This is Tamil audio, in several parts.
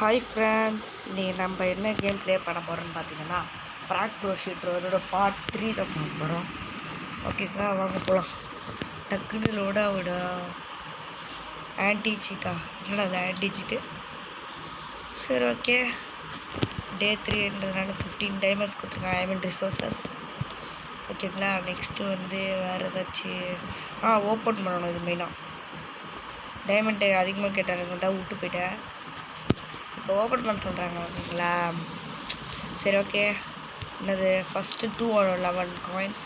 ஹாய் ஃப்ரெண்ட்ஸ், இன்றைக்கி நம்ம என்ன கேம் ப்ளே பண்ண போகிறோன்னு பார்த்தீங்கன்னா ஃப்ராக் ப்ரோ ஷூட்டரோட பார்ட் 3 தான் பண்ண போகிறோம். ஓகேக்கா, வாங்க போகலாம். டக்குன்னு லோடா விட ஆன்டி சீட்டா இல்லைடா, அது ஆன்டி சீட்டு. சரி, ஓகே. டே 3ன்றதுனால 15 டைமண்ட்ஸ் கொடுத்துருக்காங்க, ஐமன் ரிசோர்ஸஸ். ஓகேங்களா, நெக்ஸ்ட்டு வந்து வேறு ஏதாச்சும் ஓப்பன் பண்ணணும். இது மெயினாக டைமண்ட் அதிகமாக கேட்டாங்க தான் விட்டு போயிட்டேன். இப்போ ஓப்பன் பண்ண சொல்கிறாங்க. ஓகேங்களா, சரி, ஓகே. என்னது ஃபஸ்ட்டு 211 காயின்ஸ்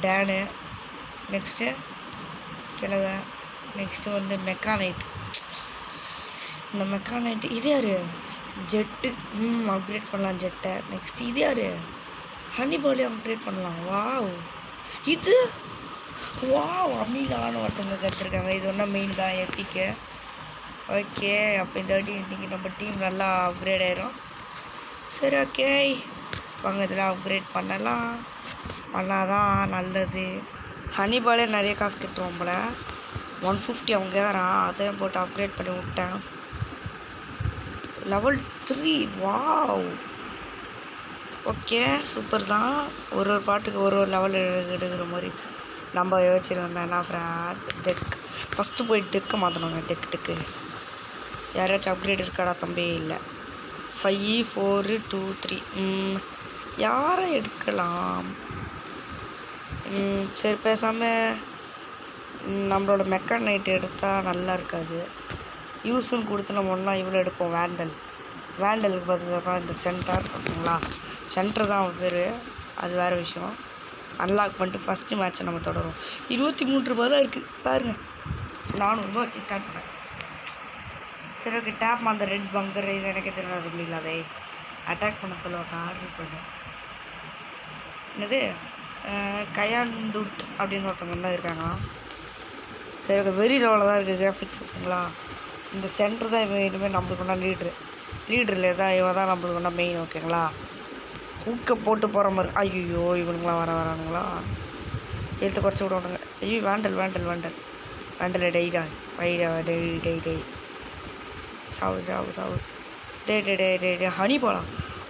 டேனு, நெக்ஸ்ட்டு கிழவ, நெக்ஸ்ட்டு வந்து மெக்கானைட். இந்த மெக்கானைட் இது யார்? ஜெட்டு. அப்கிரேட் பண்ணலாம் ஜெட்டை. நெக்ஸ்ட் இது யார்? ஹனிபாலி அப்கிரேட் பண்ணலாம். வாவ், இது வாவ் அமீலான ஒருத்தவங்க கற்றுருக்காங்க. இது ஒன்றா மெயின் தான் எப்பிக்கு. ஓகே, அப்போ இந்த வாட்டி இன்றைக்கி நம்ம டீம் நல்லா அப்கிரேட் ஆயிரும். சரி, ஓகே, வாங்க இதெல்லாம் அப்கிரேட் பண்ணால் தான் நல்லது. ஹனிபாலே நிறைய காசு கட்டுவோம் போல். 150 அவங்க கேட்குறான், அதையும் போட்டு அப்கிரேட் பண்ணி விட்டேன். லெவல் 3. வாவ், ஓகே, சூப்பர் தான். ஒரு பாட்டுக்கு ஒரு லெவல் எடுக்கிற மாதிரி நம்ம யோசிச்சிருந்தேன்னா ஃப்ரான்ஸ் டெக் ஃபஸ்ட்டு போய் டெக்கு மாற்றணுங்க. டெக்கு யாராச்சும் அப்கிரேட் இருக்காடா தம்பி? இல்லை. 5 4 2 3 யாரை எடுக்கலாம்? சரி, பேசாமல் நம்மளோட மெக்கானைட் எடுத்தால் நல்லா இருக்காது. யூஸுன்னு கொடுத்து நம்ம ஒன்றா இவ்வளோ எடுப்போம். வேண்டலுக்கு பதிலாக தான் இந்த சென்டர். ஓகேங்களா, சென்டர் தான் அவன் பேர், அது வேறு விஷயம். அன்லாக் பண்ணிட்டு ஃபஸ்ட்டு மேட்ச்சை நம்ம தொடரும். 23 ரூபா தான் இருக்குது பாருங்கள். 400 ரூபா வச்சு ஸ்டார்ட் பண்ணேன். சரி, ஓகே. டேப் அந்த ரெட் பங்கர் இது எனக்கு தெரியாது இல்லைங்களா, அதை அட்டாக் பண்ண சொல்லுவாங்க. ஆர்டர் பண்ண என்னது கயாண்டுட் அப்படின்னு ஒருத்தவங்க தான் இருக்காங்க. சரி, ஓகே. வெரி லெவலில் தான் இருக்குது கிராஃபிக்ஸ். ஓகேங்களா, இந்த சென்டர் தான் இவன் இனிமேல் நம்மளுக்கு ஒன்றா லீடரில் தான் இவன் தான் நம்மளுக்கு ஒன்றா மெயின். ஓகேங்களா, ஊக்க போட்டு போகிற மாதிரி. ஐயோ, இவனுங்களாம் வரானுங்களா? எழுத்து குறைச்சி விடுவானுங்க. ஐயோ, வேண்டல் டெய்டா டெய் சாவு டே ஹனிபாலா?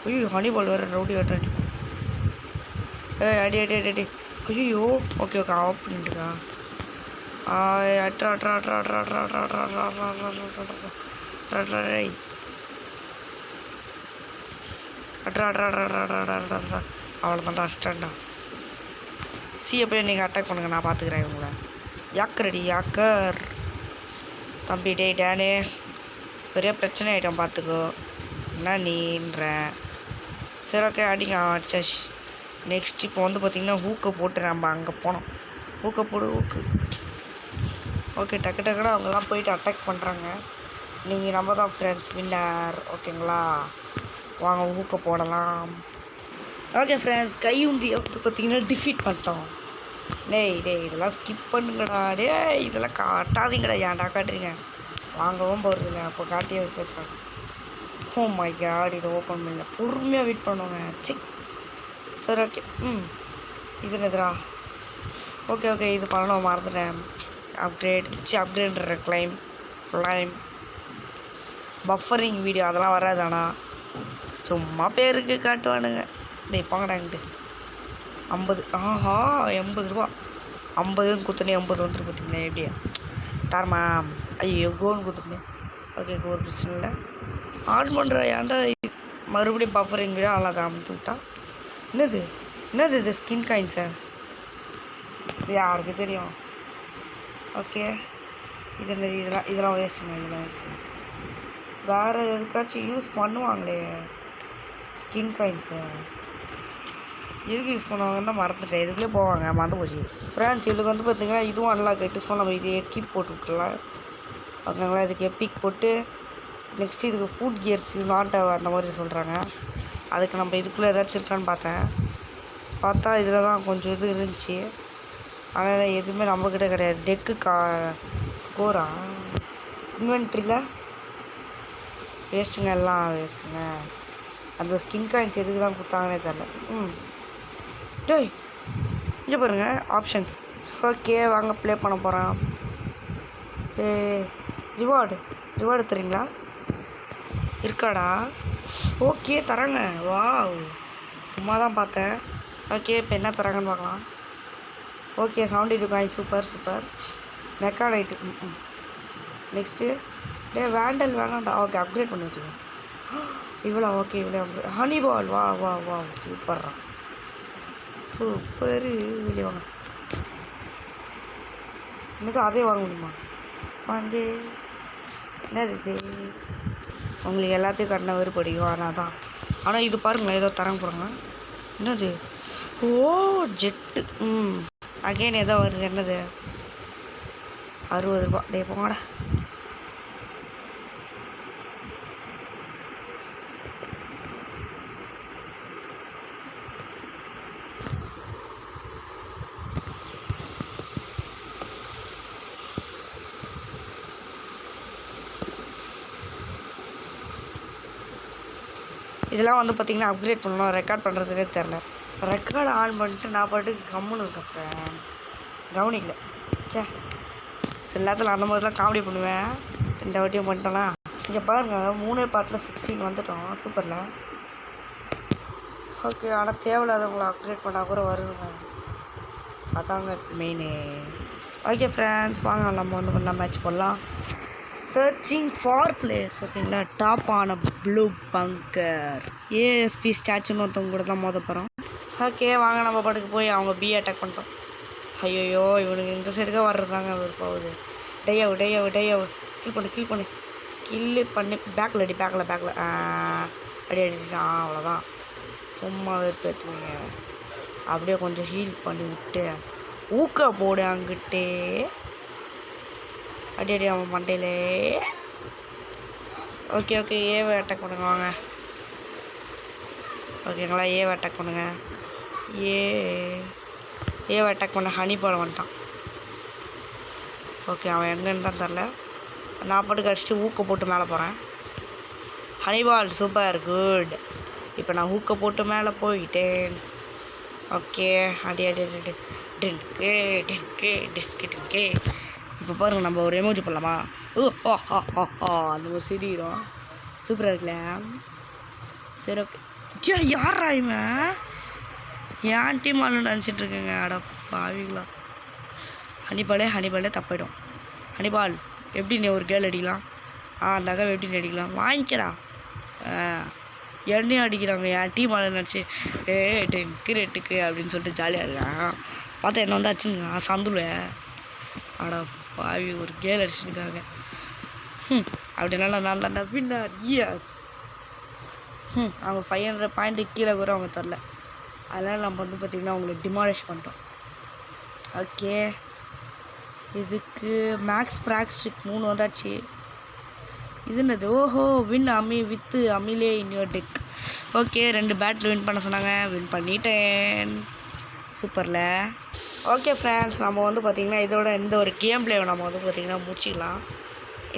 ஐயோ, ஹனிபால் வேறு ரவுடி வெட்டி. அடி. ஐயோ, ஓகே, ஆஃப் பண்ணிட்டுக்கா. அவ்வளோதான்டா, அஸ்டாண்டா. எப்போ நீங்கள் அட்டாக் பண்ணுங்க, நான் பார்த்துக்கிறேன் இவங்கள. யாக்கர் தம்பி. டேனே பெரிய பிரச்சனை ஆகிட்டோம், பார்த்துக்கோ. என்ன நீன்ற? சரி, ஓகே, அடிங்க. அடிச்சாச்சு. நெக்ஸ்ட் இப்போ வந்து பார்த்திங்கன்னா ஹூக்கை போட்டு நம்ம அங்கே போனோம். ஹூக்கு. ஓகே, டக்குனா அவங்கெல்லாம் போயிட்டு அட்டாக் பண்ணுறாங்க. நீங்கள் நம்ம தான் ஃப்ரெண்ட்ஸ் வின்னர். ஓகேங்களா, வாங்க ஹூக்கை போடலாம். ஓகே ஃப்ரெண்ட்ஸ், கையுந்தி வந்து பார்த்திங்கன்னா டிஃபீட் பண்ணிட்டோம். டேய் இதெல்லாம் ஸ்கிப் பண்ணுங்கடா. இதெல்லாம் காட்டாதீங்கடா. ஏன்டா காட்டுறீங்க? வாங்கவும் போகிறதில்ல, அப்போ காட்டியே பேசுகிறாங்க. ஓ மை காட், இதை ஓப்பன் பண்ணல. பொறுமையாக வெயிட் பண்ணுவாங்க. சரி, ஓகே. இது என்னதுடா? ஓகே, இது பண்ணணும், மறந்துட்டேன். அப்கிரேட்ன்ற கிளைம் பஃபரிங் வீடியோ அதெல்லாம் வராதானா? சும்மா பேருக்கு காட்டுவானுங்க. டேய் போங்கடாங்கிட்டு. 50. 80 ரூபா. 50ன்னு குத்துனே 80 வந்துட்டு போட்டிங்களே, எப்படியா தரமா? ஐயோ, கோன்னு கொடுத்துருந்தேன். ஓகே, ஒரு பிரச்சனை இல்லை. ஆன் பண்ணுற ஏன்டா மறுபடியும் பஃபரிங் வீடியோ நல்லா தான் அமுத்து விட்டா. என்னது இது ஸ்கின் காயின்ஸா? யாருக்கு தெரியும்? ஓகே, இதெல்லாம் வேஸ்ட்டுங்க. வேறு எதுக்காச்சும் யூஸ் பண்ணுவாங்களே ஸ்கின் காயின்ஸை. எதுக்கு யூஸ் பண்ணுவாங்கன்னா மறந்துட்டேன். எதுக்குள்ளே போவாங்க, மறந்து போச்சு. ஃப்ரெண்ட்ஸ், இவளுக்கு வந்து பார்த்திங்கன்னா இதுவும் அன்லாக் ஆகிட்டு. ஸோ நம்ம இது எக்கிப் போட்டு விட்டுலாம். ஓகேங்களா, இதுக்கு எப்பிக் போட்டு நெக்ஸ்ட்டு இதுக்கு ஃபுட் கியர்ஸ் நாட் அந்த மாதிரி சொல்கிறாங்க. அதுக்கு நம்ம இதுக்குள்ளே ஏதாச்சும் இருக்கான்னு பார்த்தா இதில் தான் கொஞ்சம் இது இருந்துச்சு. ஆனால் எதுவுமே நம்மக்கிட்ட கிடையாது. டெக்கு ஸ்கோரா இன்வென்ட்ரியில் வேஸ்ட்டுங்க, எல்லாம் வேஸ்ட்டுங்க. அந்த ஸ்கின் காயின்ஸ் எதுக்கு தான் கொடுத்தாங்கன்னே தெரில. டேய் இங்கே பாருங்கள் ஆப்ஷன்ஸ். ஓகே, வாங்க ப்ளே பண்ண போகிறேன். ரிவார்டு தரீங்களா? இருக்காடா? ஓகே தராங்க. வாவ், சும்மா தான் பார்த்தேன். ஓகே இப்போ என்ன தராங்கன்னு பார்க்கலாம். Okay 72 coin. Super super. மெக்கானைட்டு. நெக்ஸ்ட்டு வேண்டல் வேணாண்டா. ஓகே அப்கிரேட் பண்ணி வச்சுக்கோங்க. இவ்வளோ ஓகே இவ்வளோ அப்கிரேட். ஹனி பால். வா வா வா சூப்பர்ரா, சூப்பரு. வெளியே வாங்க. எனக்கு அதே வாங்க முடியுமா? வந்து என்னது இது? உங்களுக்கு எல்லாத்தையும் கட்டின வரும் படிக்கும். ஆனால் தான், ஆனால் இது பாருங்களேன், ஏதோ தரங்க போகிறாங்க. என்னது? ஓ ஜெட்டு. அகைன் ஏதோ வருது. என்னது? 60 ரூபா. டே போங்கடா. இதெல்லாம் வந்து பார்த்திங்கன்னா அப்கிரேட் பண்ணணும். ரெக்கார்ட் பண்ணுறதுக்கே தெரில. ரெக்கார்டு ஆன் பண்ணிட்டு நான் பாட்டுக்கு கம்முன்னு இருக்கேன் ஃப்ரெண்ட். கவனிக்கல. சே, சில நேரத்தில் அந்த மாதிரிலாம் காமெடி பண்ணுவேன். இந்த வாட்டியும் பண்ணிட்டோன்னா. இங்கே பாருங்கள், 3 பாட்டில் 16 வந்துட்டோம். சூப்பரில். ஓகே, ஆனால் தேவையில்லாதவங்களை அப்கிரேட் பண்ணால் கூட வருதுங்க. அதாங்க மெயினு. ஓகே ஃப்ரெண்ட்ஸ், வாங்க நம்ம வந்து பண்ண மேட்ச் போடலாம். Searching for players. ஓகேங்களா, டாப் ஆன ப்ளூ பங்கர் ஏஎஸ்பி ஸ்டாச்சுன்னு ஒருத்தவங்க கூட தான் மோத போகிறோம். ஓகே வாங்க நம்ம பாட்டுக்கு போய் அவங்க பி அட்டாக் பண்ணிட்டோம். ஐயோ இவனுக்கு இந்த சைடுக்காக வர்றதாங்க அவர் போகுது. டேயாவு கில் பண்ணு பேக்கில் அடி. அடி அவ்வளோதான். சும்மா வெறுப்பேற்றுவீங்க. அப்படியே கொஞ்சம் ஹீல் பண்ணி விட்டு ஊக்க போடு அங்கிட்டே. அடி அவன் மண்டையிலே. ஓகே ஏவை அட்டாக் பண்ணுங்க வாங்க. ஓகேங்களா, ஏவை அட்டாக் பண்ணுங்க. ஏவை அட்டாக் பண்ண ஹனி பால் வந்துட்டான். ஓகே, அவன் எங்கேன்னு தான் தெரில. நான் பாட்டுக்கு அடிச்சுட்டு ஊக்க போட்டு மேலே போகிறேன். ஹனிபால் சூப்பர் குட். இப்போ நான் ஊக்க போட்டு மேலே போயிட்டேன். ஓகே அடி டின்கே. இப்போ பாருங்கள், நம்ம ஒரு எமோஜி பண்ணலாமா? அந்த ஒரு சிரிக்கிறோம். சூப்பராக இருக்குல்ல? சரி ஓகே. யாரா இவன்? என் டீம் ஆளு நினச்சிட்ருக்கேங்க. அட பாவிங்களா. ஹனிபாலே தப்பாயிடும். ஹனிபால் எப்படி நீ ஒரு கேர்ள் அடிக்கலாம்? அந்த அக்கா எப்படி நீ அடிக்கலாம்? வாங்கிக்கிறா. என்னையும் அடிக்கிறாங்க என் டீம் ஆளு நினச்சி. டென்க்கு அப்படின்னு சொல்லிட்டு ஜாலியாக இருக்கான். பார்த்தா என்ன வந்து அச்சுங்க சந்துருவேன். அட பாவி, ஒரு கேர்ள் அடிச்சுருக்காங்க. அப்படின்னால நான் தாண்டா வின்னர். எஸ். அவங்க 500 பாயிண்ட்டு கீழே கூட அவங்க தரல. அதனால் நம்ம வந்து பார்த்திங்கன்னா அவங்களை டிமாலிஷ் பண்ணிட்டோம். ஓகே, இதுக்கு மேக்ஸ் ஃப்ராக்ஸ்ட்ரிக் 3 வந்தாச்சு. இது என்னது? ஓஹோ, வின் வித்து அமிலே in your deck. Okay, 2 battle win பண்ண சொன்னாங்க. வின் பண்ணிட்டேன். சூப்பரில். ஓகே ஃப்ரெண்ட்ஸ், நம்ம வந்து பார்த்திங்கன்னா இதோட இந்த ஒரு கேம் பிளேவை நம்ம வந்து பார்த்திங்கன்னா முடிச்சிக்கலாம்.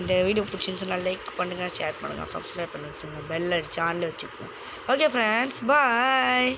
இந்த வீடியோ பிடிச்சிருந்துச்சுன்னா லைக் பண்ணுங்கள், ஷேர் பண்ணுங்கள், சப்ஸ்கிரைப் பண்ணி வச்சுக்கோங்க, பெல் அடித்து ஆன்ல வச்சுக்கோங்க. ஓகே ஃப்ரெண்ட்ஸ், பாய்.